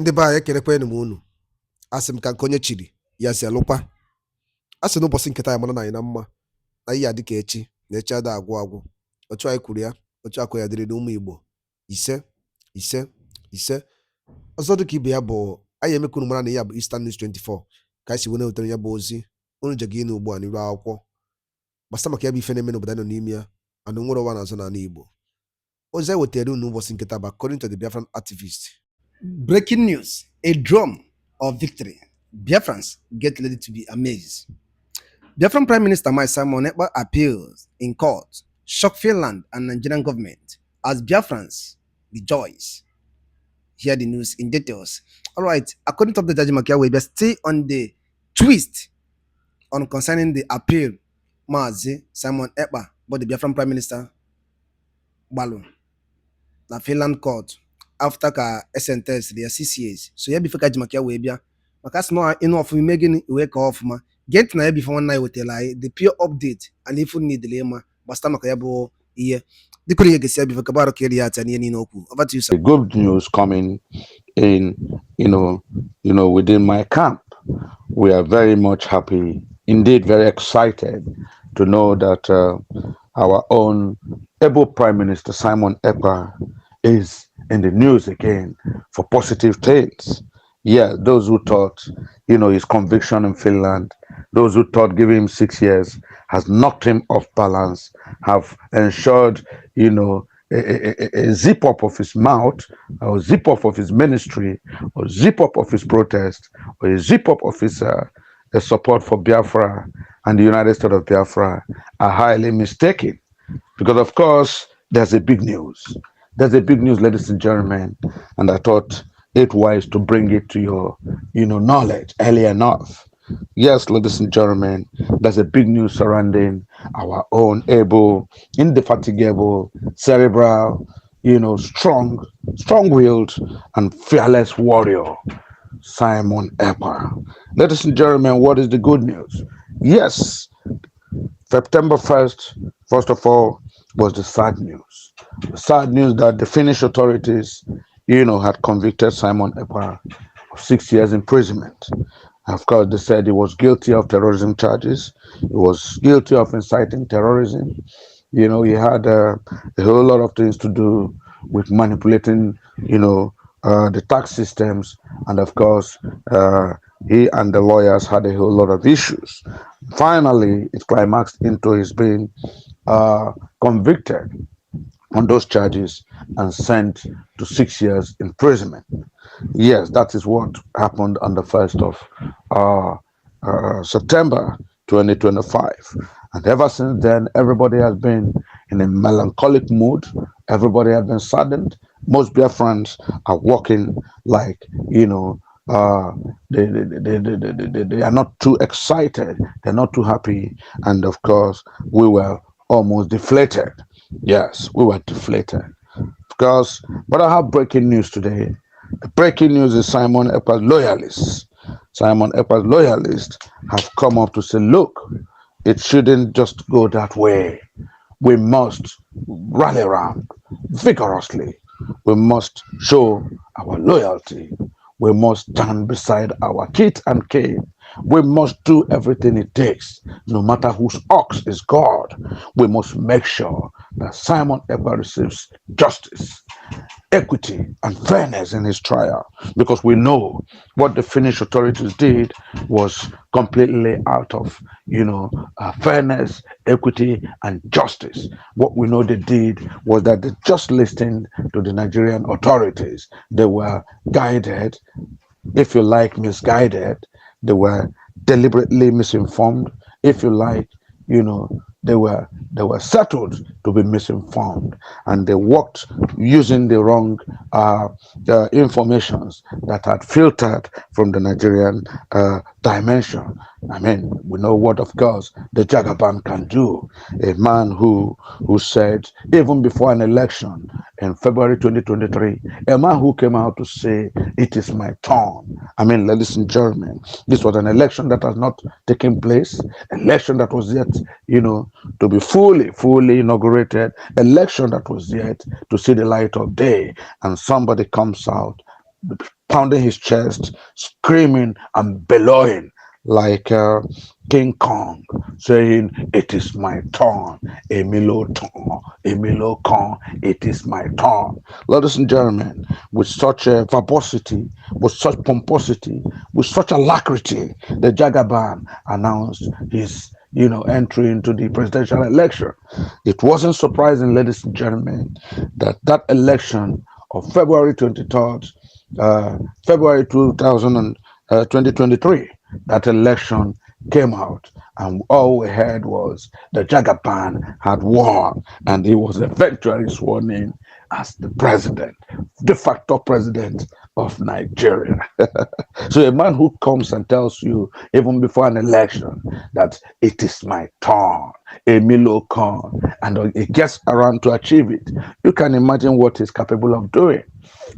Ndị be anyị ekelekwanụ m unu. Asị m ka nke onye chiri ya si alụkwa. Asị n'ụbọchị nketa ya mara na anyị na mma na ihe adị ka echi na echi ada agwụ agwụ. Otu anyị kwuru ya, otu akụ ya dịrị n'ụmụ Igbo. Ise ise ise. Ọzọ dị ka ibe ya bụ anyị emekunu mara na ya bụ STUNS 24 ka anyị si wee wetara ya bụ ozi unu je gị ugbu a n'iru akwụkwọ gbasa maka ya bụ ife na-eme n'obodo anyị nọ n'ime ya anụ nwere ụwa na-azụ n'ala Igbo. Ozi anyị wetara unu ụbọchị nketa bụ according to the Biafran activist. Breaking news, a drum of victory. Biafrans get ready to be amazed. Biafran Prime Minister Simon Ekpa appeals in court, shock Finland and Nigerian government as Biafrans rejoice. Hear the news in details. All right, according to the Judge Makia, we are still on the twist on concerning the appeal, Mazi Simon Ekpa, but the Biafran Prime Minister Balu, na Finland court. After ka SNTS their 6 years. So yeah, before Kajimakia we bia. Makas no enough we making wake off ma. Get na before one night with the pure update and if you need the lema, basta makaya bo here. The colleague said before Kabaro Keriat and Yeni Noku. Over to you, sir. Good news coming in, within my camp. We are very much happy, indeed very excited to know that our own able Prime Minister Simon Ekpa is in the news again for positive things. Yeah, those who thought, his conviction in Finland, those who thought giving him 6 years has knocked him off balance, have ensured, a zip up of his mouth, or zip up of his ministry, or zip up of his protest, or a zip up of his support for Biafra and the United States of Biafra are highly mistaken. Because, of course, there's a big news. There's a big news, ladies and gentlemen, and I thought it wise to bring it to your, knowledge early enough. Yes, ladies and gentlemen, there's a big news surrounding our own able, indefatigable, cerebral, strong-willed and fearless warrior, Simon Ekpa. Ladies and gentlemen, what is the good news? Yes, September 1st, first of all, was the sad news. The sad news that the Finnish authorities, had convicted Simon Ekpa of 6 years imprisonment. Of course, they said he was guilty of terrorism charges. He was guilty of inciting terrorism. He had a whole lot of things to do with manipulating, the tax systems. And of course, he and the lawyers had a whole lot of issues. Finally, it climaxed into his being convicted on those charges and sent to 6 years imprisonment. Yes, that is what happened on the 1st of September 2025. And ever since then, everybody has been in a melancholic mood. Everybody has been saddened. Most Biafrans are walking like, they are not too excited. They're not too happy. And of course, we were almost deflated. Yes, we were deflated. But I have breaking news today. The breaking news is Simon Ekpa's loyalists. Simon Ekpa's loyalists have come up to say, look, it shouldn't just go that way. We must rally around vigorously. We must show our loyalty. We must stand beside our kith and kin. We must do everything it takes, no matter whose ox is God. We must make sure that Simon Ekpa receives justice, equity, and fairness in his trial, because we know what the Finnish authorities did was completely out of, fairness, equity, and justice. What we know they did was that they just listened to the Nigerian authorities. They were guided, if you like, misguided. They were deliberately misinformed. If you like, they were settled to be misinformed, and they worked using the wrong informations that had filtered from the Nigerian dimension. I mean, we know what, of course, the Jagaban can do. A man who said, even before an election in February 2023, a man who came out to say, it is my turn. I mean, ladies and gentlemen, this was an election that has not taken place, election that was yet, to be fully inaugurated, election that was yet to see the light of day, and somebody comes out pounding his chest, screaming and bellowing like King Kong, saying, "It is my turn, Emilio turn, Emilio Kong, it is my turn." Ladies and gentlemen, with such verbosity, with such pomposity, with such alacrity, the Jagaban announced his entry into the presidential election. It wasn't surprising, ladies and gentlemen, that that election of February 23rd, February 2023, that election came out, and all we heard was the Jagaban had won, and he was eventually sworn in as the president, de facto president of Nigeria. So a man who comes and tells you, even before an election, that it is my turn, Emilio Khan, and he gets around to achieve it, you can imagine what he's capable of doing.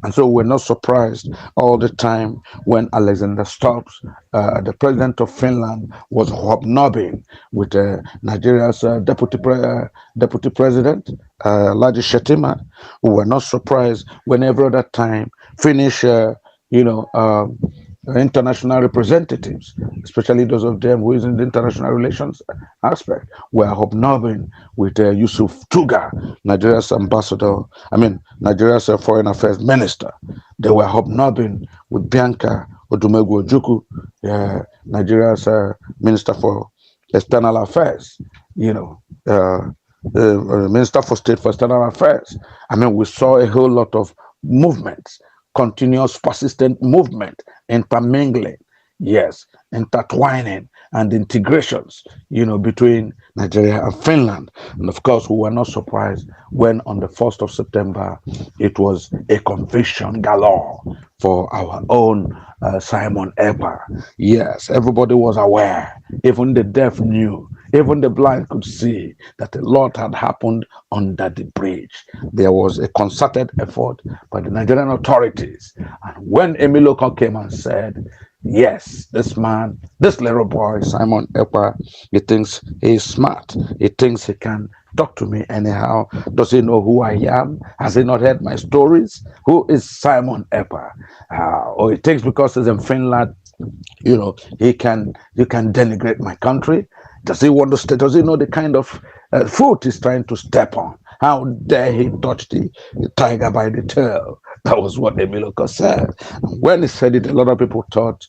And so we're not surprised all the time when Alexander Stubbs, the president of Finland, was hobnobbing with Nigeria's deputy president, Laji Shetima. We were not surprised whenever at that time Finnish, international representatives, especially those of them who is in the international relations aspect, were hobnobbing with Yusuf Tuga, Nigeria's ambassador, Nigeria's foreign affairs minister. They were hobnobbing with Bianca Odumegwu Ojukwu, Nigeria's minister for external affairs, Minister for State for External Affairs. We saw a whole lot of movements, continuous, persistent movement, intermingling, yes, intertwining and integrations, between Nigeria and Finland. And of course, we were not surprised when on the 1st of September, it was a conviction galore for our own Simon Ekpa. Yes, everybody was aware. Even the deaf knew. Even the blind could see that a lot had happened under the bridge. There was a concerted effort by the Nigerian authorities. And when Emilio Khan came and said, yes, this man, this little boy, Simon Ekpa, he thinks he is smart. He thinks he can talk to me anyhow. Does he know who I am? Has he not heard my stories? Who is Simon Ekpa? Or he thinks because he's in Finland, you can denigrate my country. Does he understand? Does he know the kind of foot he's trying to step on? How dare he touch the tiger by the tail? That was what Emilio said. And when he said it, a lot of people thought,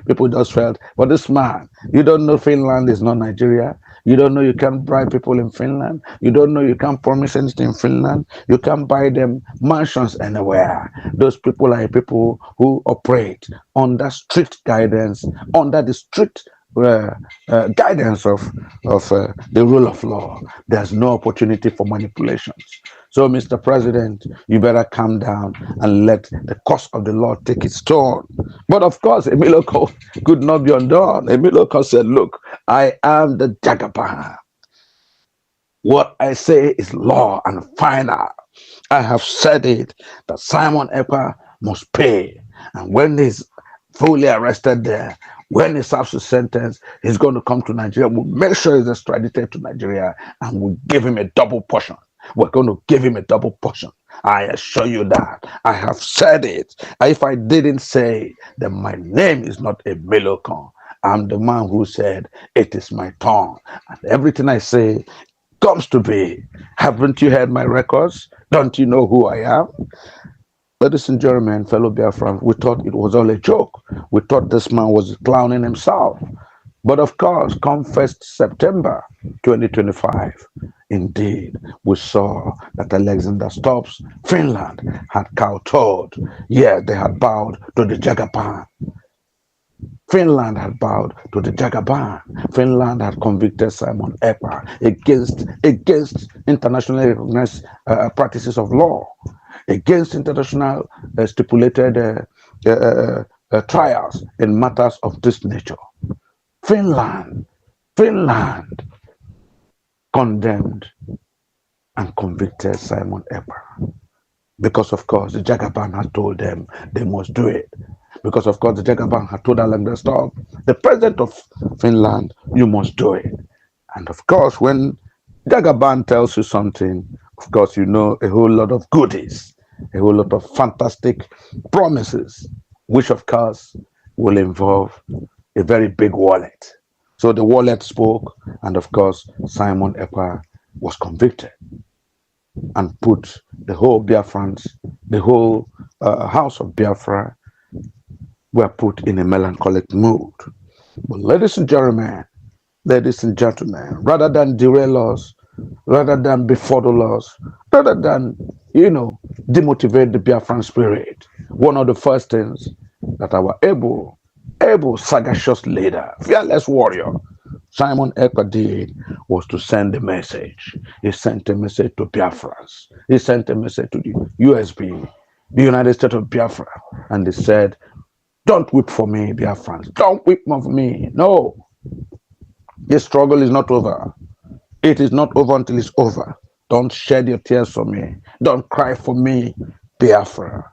people just felt, but this man, you don't know Finland is not Nigeria. You don't know you can't bribe people in Finland. You don't know you can't promise anything in Finland. You can't buy them mansions anywhere. Those people are people who operate under strict guidance, under the strict guidance of the rule of law. There's no opportunity for manipulations. So, Mr. President, you better calm down and let the course of the law take its turn. But of course, Emilio could not be undone. Emilio said, look, I am the Jagaban. What I say is law and final. I have said it, that Simon Ekpa must pay. And when he's fully arrested there, when he serves his sentence, he's going to come to Nigeria. We'll make sure he's extradited to Nigeria and we'll give him a double portion. We're going to give him a double portion. I assure you that. I have said it. If I didn't say, then my name is not Emilio Khan. I'm the man who said, it is my turn. And everything I say comes to be. Haven't you heard my records? Don't you know who I am? Ladies and gentlemen, fellow Biafrans, we thought it was all a joke. We thought this man was clowning himself. But of course, come 1st September 2025, indeed, we saw that Alexander Stubbs, Finland, had kowtowed. Yeah, they had bowed to the Jagaban. Finland had bowed to the Jagaban. Finland had convicted Simon Ekpa against internationally recognized practices of law, against international stipulated trials in matters of this nature. Finland condemned and convicted Simon Ekpa because, of course, the Jagaban had told them they must do it. Because, of course, the Jagaban had told Alexander Stubbs, the president of Finland, you must do it. And, of course, when Jagaban tells you something, of course, you know a whole lot of goodies a whole lot of fantastic promises, which of course will involve a very big wallet. So the wallet spoke, and of course, Simon Ekpa was convicted and put the whole Biafrans, the whole house of Biafra, were put in a melancholic mood. But ladies and gentlemen, rather than derail us, rather than befuddle us, rather than, demotivate the Biafran spirit, one of the first things that our able, sagacious leader, fearless warrior, Simon Ekpa did was to send a message. He sent a message to Biafrans. He sent a message to the USB, the United States of Biafra, and he said, "Don't weep for me, Biafrans. Don't weep for me. No, this struggle is not over. It is not over until it's over. Don't shed your tears for me. Don't cry for me, Biafra.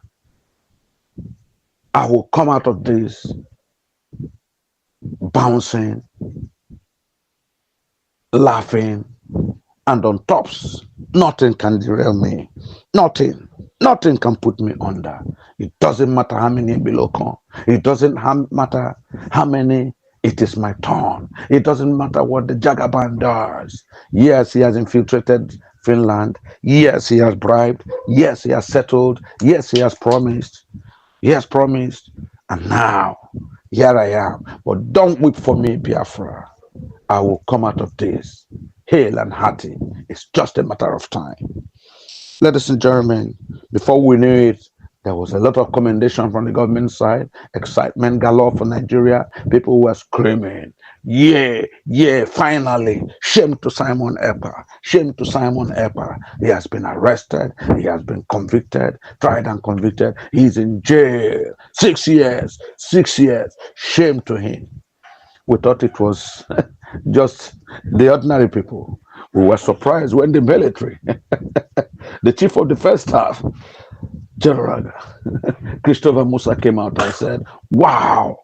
I will come out of this bouncing, laughing, and on tops. Nothing can derail me. Nothing. Nothing can put me under. It doesn't matter how many below come. It doesn't matter how many. It is my turn. It doesn't matter what the Jagaban does. Yes, he has infiltrated Finland. Yes, he has bribed. Yes, he has settled. Yes, he has promised. He has promised. And now, here I am. But don't weep for me, Biafra. I will come out of this hale and hearty. It's just a matter of time. Ladies and gentlemen, before we knew it, there was a lot of commendation from the government side, excitement galore for Nigeria. People were screaming, yeah, finally, shame to Simon Ekpa, shame to Simon Ekpa. He has been arrested, he has been convicted, tried and convicted. He's in jail, 6 years, shame to him. We thought it was just the ordinary people. We were surprised when the military, the chief of the first staff, General Christopher Musa, came out and said, wow,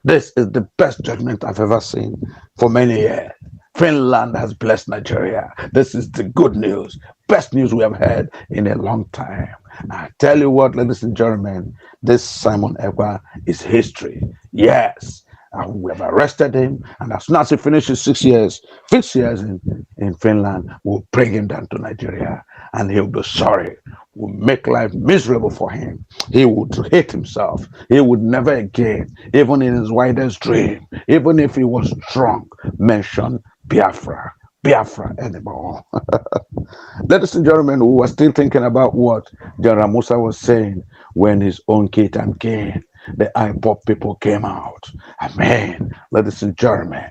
this is the best judgment I've ever seen for many years. Finland has blessed Nigeria. This is the good news, best news we have had in a long time. I tell you what, ladies and gentlemen, this Simon Ekpa is history. Yes. We have arrested him, and as soon as he finishes 6 years in Finland, we'll bring him down to Nigeria, and he'll be sorry. We'll make life miserable for him. He would hate himself. He would never again, even in his wildest dream, even if he was drunk, mention Biafra anymore. Ladies and gentlemen, we were still thinking about what General Musa was saying when his own kit and king, the IPOP people, came out. Amen. Ladies and gentlemen,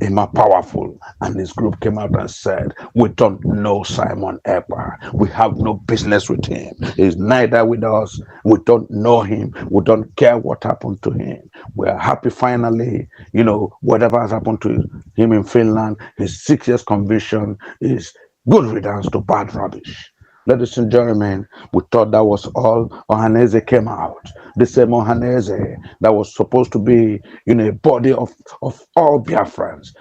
Emma Powerful and his group came out and said, we don't know Simon Ekpa. We have no business with him. He's neither with us. We don't know him. We don't care what happened to him. We are happy finally, whatever has happened to him in Finland, his 6 years conviction is good riddance to bad rubbish. Ladies and gentlemen, we thought that was all. Ohaneze came out. The same Ohaneze that was supposed to be, a body of all Biafrans,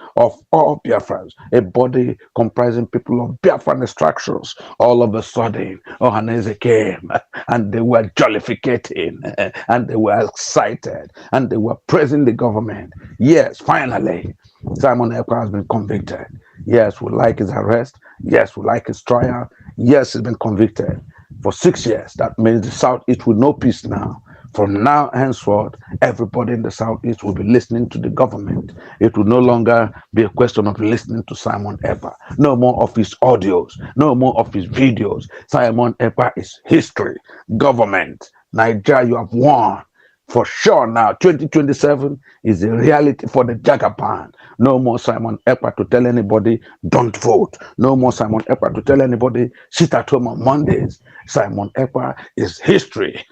a body comprising people of Biafran extractions. All of a sudden, Ohaneze came and they were jollificating and they were excited and they were praising the government. Yes, finally, Simon Ekpa has been convicted. Yes, we like his arrest. Yes, we like his trial. Yes, he's been convicted for 6 years. That means the Southeast will know peace now. From now henceforth, everybody in the Southeast will be listening to the government. It will no longer be a question of listening to Simon Ekpa. No more of his audios, no more of his videos. Simon Ekpa is history. Government, Nigeria, you have won. For sure now, 2027 is a reality for the Jagaban. No more Simon Ekpa to tell anybody, don't vote. No more Simon Ekpa to tell anybody, sit at home on Mondays. Simon Ekpa is history.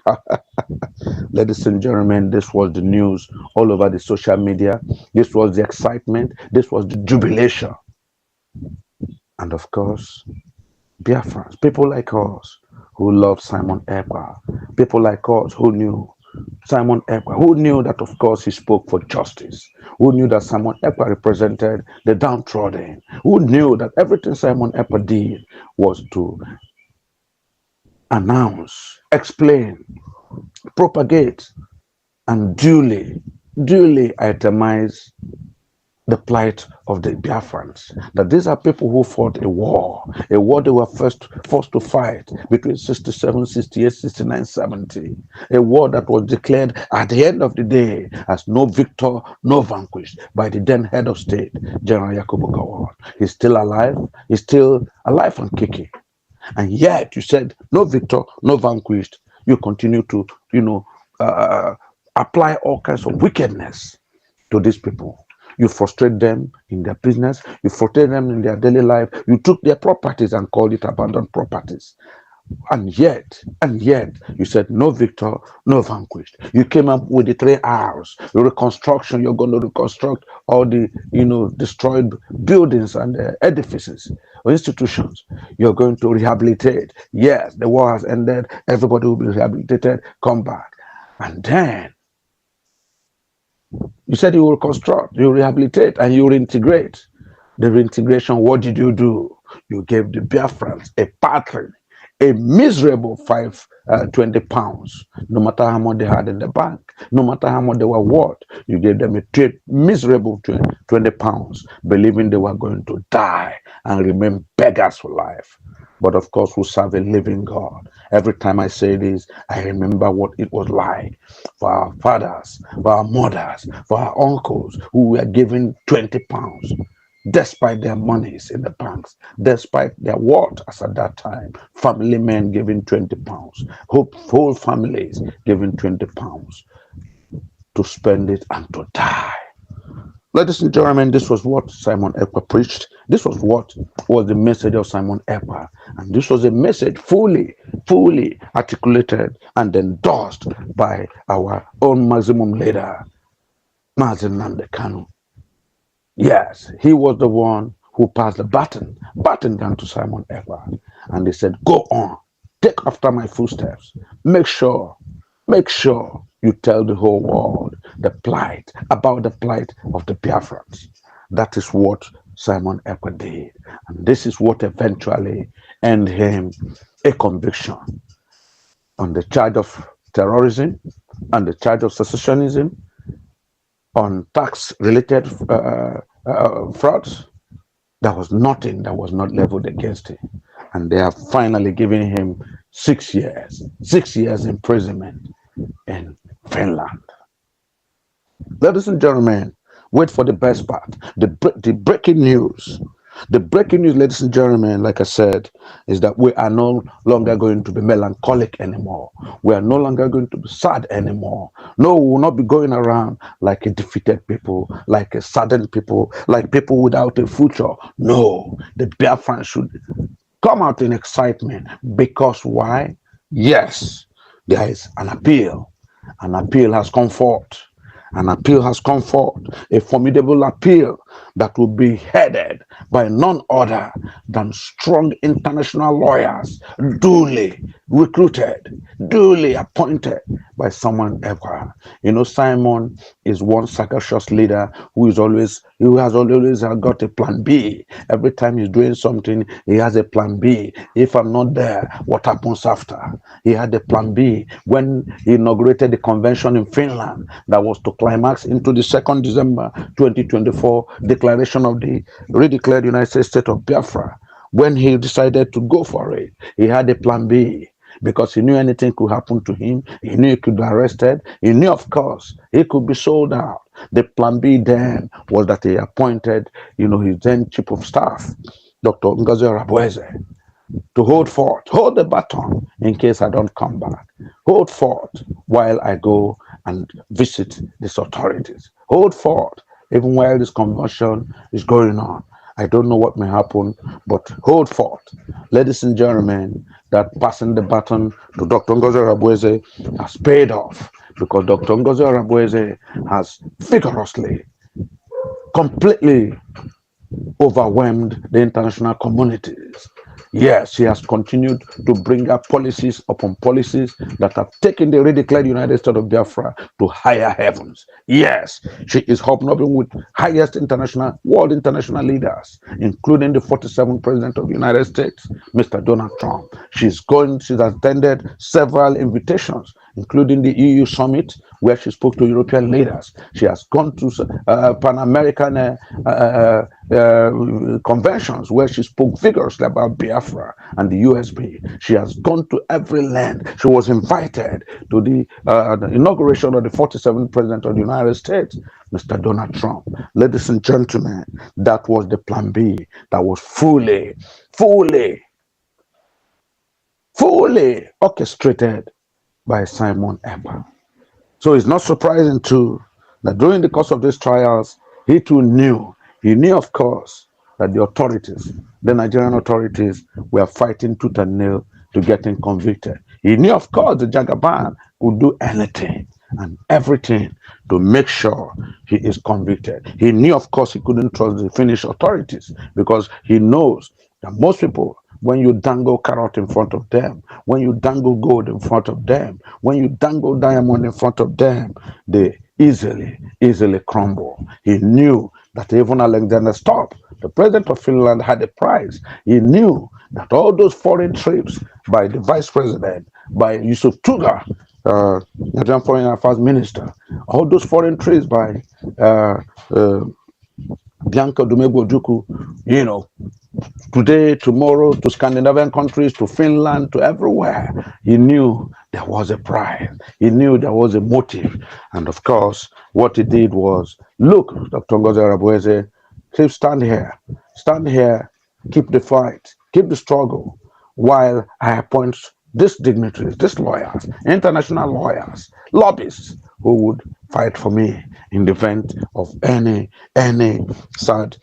Ladies and gentlemen, this was the news all over the social media. This was the excitement. This was the jubilation. And of course, Biafrans, people like us who love Simon Ekpa, people like us who knew Simon Ekpa, who knew that, of course, he spoke for justice, who knew that Simon Ekpa represented the downtrodden, who knew that everything Simon Ekpa did was to announce, explain, propagate, and duly itemize the plight of the Biafrans. That these are people who fought a war they were first forced to fight between 67, 68, 69, 70. A war that was declared at the end of the day as no victor, no vanquished by the then head of state, General Yakubu Gowon. He's still alive. He's still alive and kicking. And yet you said no victor, no vanquished. You continue to, apply all kinds of wickedness to these people. You frustrate them in their business. You frustrate them in their daily life. You took their properties and called it abandoned properties. And yet, you said no victor, no vanquished. You came up with the 3 R's, the reconstruction. You're going to reconstruct all the, destroyed buildings and edifices or institutions. You're going to rehabilitate. Yes, the war has ended. Everybody will be rehabilitated. Come back. And then you said you will reconstruct, you rehabilitate, and you reintegrate. The reintegration, what did you do? You gave the Biafrans a pattern, a miserable 20 pounds, no matter how much they had in the bank, no matter how much they were worth. You gave them a miserable 20 pounds, believing they were going to die and remain beggars for life. But of course, we serve a living God. Every time I say this, I remember what it was like for our fathers, for our mothers, for our uncles who were given 20 pounds, despite their monies in the banks, despite their worth as at that time. Family men giving 20 pounds, whole families giving 20 pounds to spend it and to die. Ladies and gentlemen, this was what Simon Ekpa preached. This was what was the message of Simon Ekpa. And this was a message fully articulated and endorsed by our own maximum leader, Mazi Nnamdi Kanu. Yes, he was the one who passed the baton down to Simon Ekpa. And they said, go on, take after my footsteps. Make sure you tell the whole world about the plight of the Biafrans. That is what Simon Ekpa did. And this is what eventually earned him a conviction on the charge of terrorism and the charge of secessionism, on tax-related frauds. There was nothing that was not leveled against him. And they have finally given him 6 years imprisonment in Finland. Ladies and gentlemen, wait for the best part. The breaking news. The breaking news, ladies and gentlemen, like I said, is that we are no longer going to be melancholic anymore. We are no longer going to be sad anymore. No, we will not be going around like a defeated people, like a saddened people, like people without a future. No, the Biafrans should come out in excitement. Because why? Yes, there is an appeal. An appeal has come forth. An appeal has come forth, a formidable appeal that will be headed by none other than strong international lawyers, duly recruited, duly appointed by someone ever. Simon is one sagacious leader who has always got a plan B. Every time he's doing something, he has a plan B. If I'm not there, what happens after? He had a plan B when he inaugurated the convention in Finland that was to climax into the 2nd December 2024 declaration of the redeclared United States of Biafra. When he decided to go for it, he had a plan B, because he knew anything could happen to him. He knew he could be arrested. He knew, of course, he could be sold out. The plan B then was that he appointed, his then chief of staff, Dr. Ngozi Arabueze, to hold the baton in case I don't come back. Hold forth while I go and visit these authorities. Hold forth even while this conversion is going on. I don't know what may happen, but hold forth. Ladies and gentlemen, that passing the baton to Dr. Ngozi Arabueze has paid off, because Dr. Ngozi Arabueze has vigorously, completely overwhelmed the international communities. Yes, he has continued to bring up policies upon policies that have taken the redeclared United States of Biafra to higher heavens. Yes, she is hobnobbing with highest world international leaders, including the 47th President of the United States, Mr. Donald Trump. She's attended several invitations, including the EU summit, where she spoke to European leaders. She has gone to Pan-American conventions where she spoke vigorously about Biafra and the USB. She has gone to every land. She was invited to the inauguration of the 47th President of the United States, Mr. Donald Trump. Ladies and gentlemen, that was the plan B that was fully orchestrated by Simon Ekpa. So it's not surprising too that during the course of these trials, he too knew, of course, that the authorities, the Nigerian authorities, were fighting tooth and nail to get him convicted. He knew, of course, the Jagaban would do anything and everything to make sure he is convicted. He knew, of course, he couldn't trust the Finnish authorities because he knows that most people, when you dangle carrot in front of them, when you dangle gold in front of them, when you dangle diamond in front of them, they easily crumble. He knew that even Alexander Stubb, the president of Finland, had a prize. He knew that all those foreign trips by the vice president, by Yusuf Tuga, Nigerian Foreign Affairs Minister, all those foreign trips by Bianca Dumego Ojukwu, today, tomorrow, to Scandinavian countries, to Finland, to everywhere. He knew there was a prize. He knew there was a motive. And of course, what he did was, look, Dr. Ngozi Arabueze, stand here, keep the fight, keep the struggle, while I appoint these dignitaries, these lawyers, international lawyers, lobbyists, who would fight for me in the event of any sad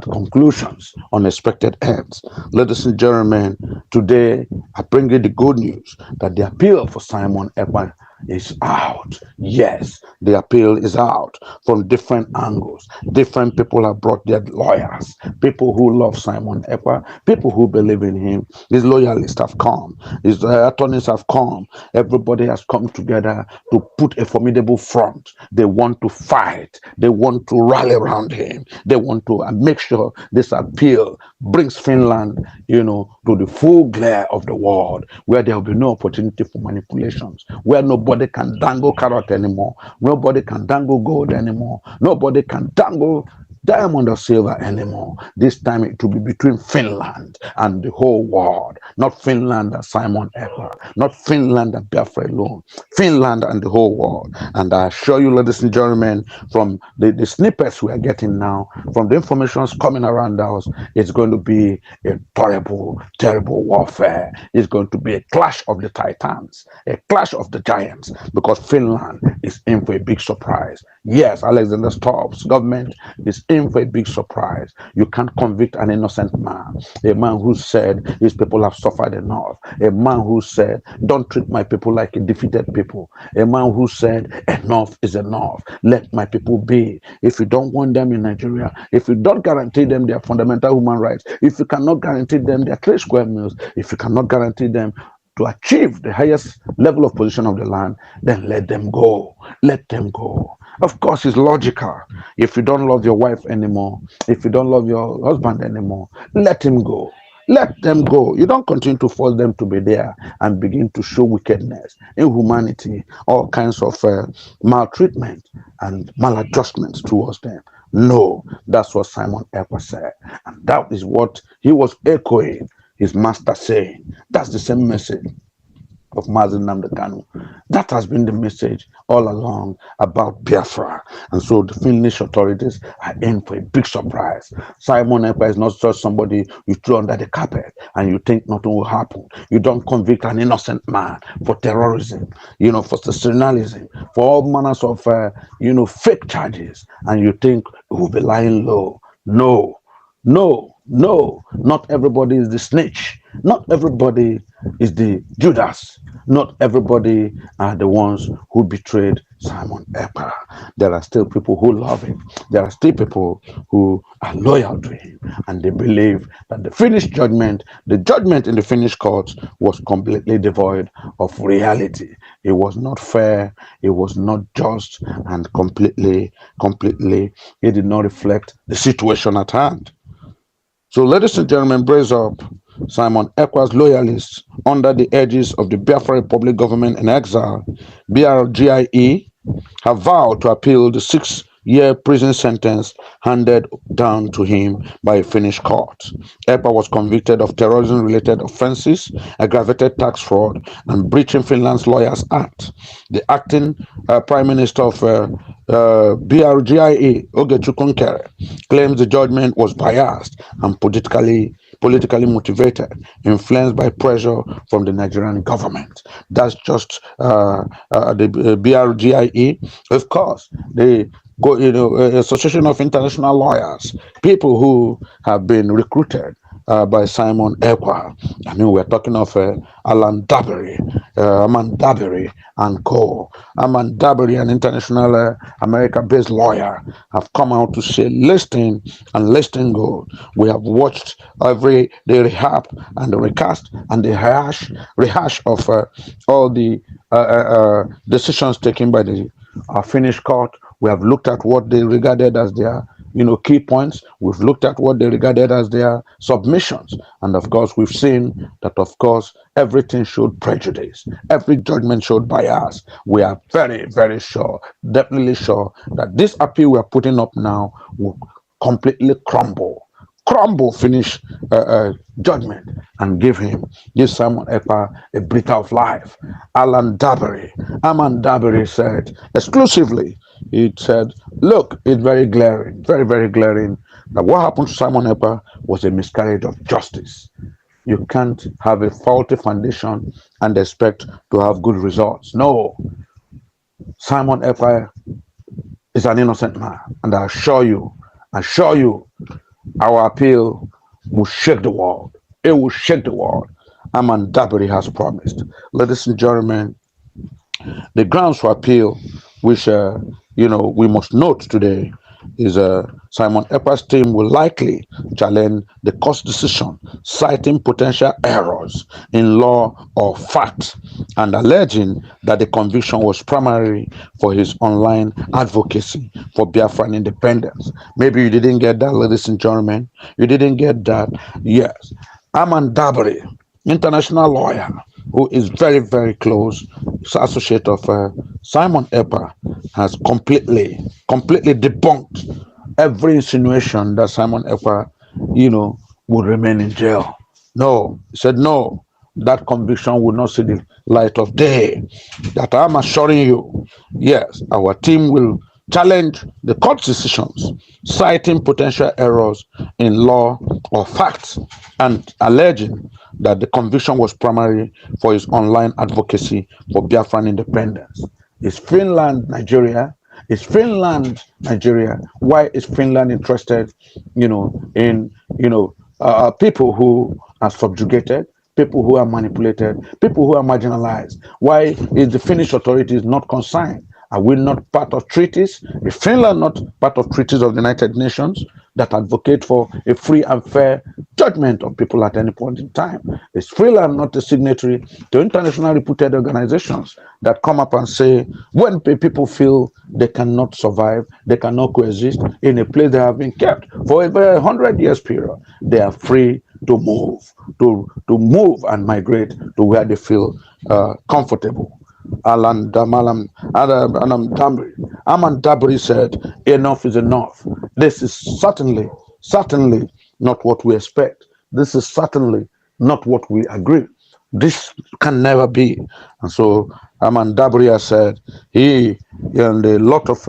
conclusions, unexpected ends. Ladies and gentlemen, today I bring you the good news that the appeal for Simon Ekpa is out. Yes, the appeal is out from different angles. Different people have brought their lawyers, people who love Simon Ekpa, people who believe in him. His loyalists have come, his attorneys have come. Everybody has come together to put a formidable front. They want to fight. They want to rally around him. They want to make sure this appeal brings Finland, to the full glare of the world, where there will be no opportunity for manipulations, where nobody can dangle carrot anymore, nobody can dangle gold anymore, nobody can dangle diamond or silver anymore. This time it will be between Finland and the whole world. Not Finland and Simon Ekpa, not Finland and Biafra alone, Finland and the whole world. And I assure you, ladies and gentlemen, from the snippets we are getting now, from the information coming around us, it's going to be a terrible warfare. It's going to be a clash of the titans, a clash of the giants, because Finland is in for a big surprise. Yes, Alexander Stubb's government is in for a big surprise. You can't convict an innocent man, a man who said his people have suffered enough, a man who said, don't treat my people like a defeated people, a man who said, enough is enough, let my people be. If you don't want them in Nigeria, if you don't guarantee them their fundamental human rights, if you cannot guarantee them their 3 square meals, if you cannot guarantee them to achieve the highest level of position of the land, then let them go. Let them go. Of course, it's logical. If you don't love your wife anymore, if you don't love your husband anymore, let him go. Let them go. You don't continue to force them to be there and begin to show wickedness, inhumanity, all kinds of maltreatment and maladjustments towards them. No, that's what Simon Ekpa said. And that is what he was echoing his master saying. That's the same message of Mazi Nnamdi Kanu. That has been the message all along about Biafra. And so the Finnish authorities are in for a big surprise. Simon Ekpa is not just somebody you throw under the carpet and you think nothing will happen. You don't convict an innocent man for terrorism, for sensationalism, for all manners of, fake charges, and you think it will be lying low. No. No, no, not everybody is the snitch. Not everybody is the Judas. Not everybody are the ones who betrayed Simon Ekpa. There are still people who love him. There are still people who are loyal to him. And they believe that the judgment in the finished court was completely devoid of reality. It was not fair. It was not just, and completely, it did not reflect the situation at hand. So, ladies and gentlemen, brace up. Simon Ekpa's loyalists under the edges of the Biafra Republic government in exile, BRGIE, have vowed to appeal the 6-year prison sentence handed down to him by a Finnish court. Ekpa was convicted of terrorism-related offenses, aggravated tax fraud, and breaching Finland's Lawyers Act. The acting Prime Minister of BRGIE, Ogechukwu Nkere, claims the judgment was biased and politically motivated, influenced by pressure from the Nigerian government. That's just the BRGIE. Of course, the Association of International Lawyers, people who have been recruited by Simon Ekpa. I mean, we're talking of Aman Dabiri and co. Aman Dabiri, an international America-based lawyer, have come out to say, listen and listen good. We have watched the rehab and the recast and the rehash of all the decisions taken by the Finnish court. We have looked at what they regarded as their key points. We've looked at what they regarded as their submissions. And of course, we've seen that, of course, everything showed prejudice. Every judgment showed bias. We are very, very sure, definitely sure, that this appeal we are putting up now will completely crumble Finnish judgment and give Simon Ekpa a breath of life. Aman Dabiri said exclusively, he said, look, it's very glaring, very, very glaring, that what happened to Simon Ekpa was a miscarriage of justice. You can't have a faulty foundation and expect to have good results. No, Simon Ekpa is an innocent man, and I assure you, our appeal will shake the world. It will shake the world. Aman Dabiri has promised. Ladies and gentlemen, the grounds for appeal, which we must note today, is Simon Ekpa's team will likely challenge the court's decision, citing potential errors in law or fact, and alleging that the conviction was primarily for his online advocacy for Biafran independence. Maybe you didn't get that, ladies and gentlemen. You didn't get that. Yes. Aman Dabiri, international lawyer, who is very, very close associate of Simon Ekpa, has completely debunked every insinuation that Simon Ekpa, would remain in jail. No, he said no, that conviction would not see the light of day. That I'm assuring you, yes, our team will challenge the court decisions, citing potential errors in law or facts, and alleging that the conviction was primarily for his online advocacy for Biafran independence. Is Finland Nigeria? Is Finland Nigeria? Why is Finland interested, in people who are subjugated, people who are manipulated, people who are marginalized? Why is the Finnish authorities not concerned? Are we not part of treaties? Is Finland not part of treaties of the United Nations that advocate for a free and fair judgment of people at any point in time? Is Finland not a signatory to international reputed organizations that come up and say, when people feel they cannot survive, they cannot coexist in a place they have been kept for a very 100 years period, they are free to move, to move and migrate to where they feel comfortable? Aman Dabiri said, enough is enough. This is certainly not what we expect. This is certainly not what we agree. This can never be. And so Aman Dabiri has said he and a lot of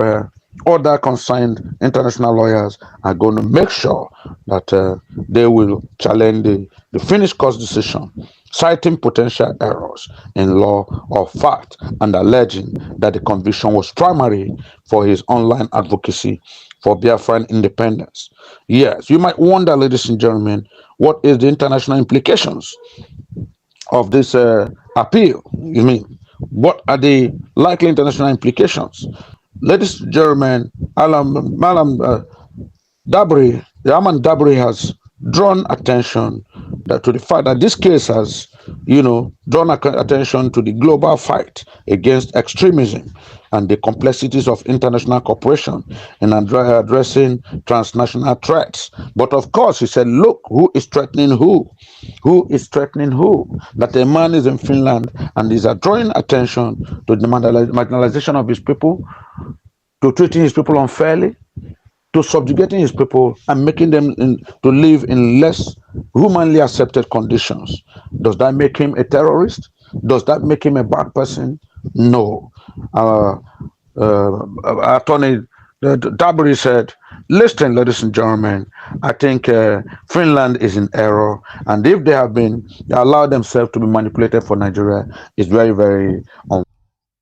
other concerned international lawyers are going to make sure that they will challenge the Finnish court's decision, citing potential errors in law or fact, and alleging that the conviction was primary for his online advocacy for Biafran independence. Yes, you might wonder, ladies and gentlemen, what is the international implications of this appeal? You mean, what are the likely international implications? Ladies and gentlemen, Malam Dabri, the Aman Dabri has drawn attention to the fact that this case has, drawn attention to the global fight against extremism and the complexities of international cooperation in addressing transnational threats. But of course, he said, look, who is threatening who? Who is threatening who? That a man is in Finland and is drawing attention to the marginalization of his people, to treating his people unfairly, to subjugating his people and making them to live in less humanly accepted conditions. Does that make him a terrorist? Does that make him a bad person? No. Attorney Dabri said, listen, ladies and gentlemen, I think Finland is in error, and if they allowed themselves to be manipulated for Nigeria, it's very, very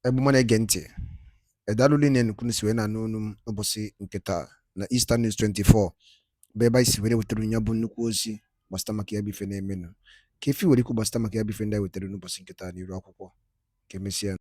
Ebumone Gente. Edaluli ne nukunu siwe na nunum obosi nketa na Eastern News 24. Beba isi were weturu nyabu nnukwu ozi gbasata maka ya bife na-emenụ. Ka efi were ikwu gbasata maka ya bife ndị a wetara n'ụbọchị nketa n'iru akwụkwọ. Ka emesịa.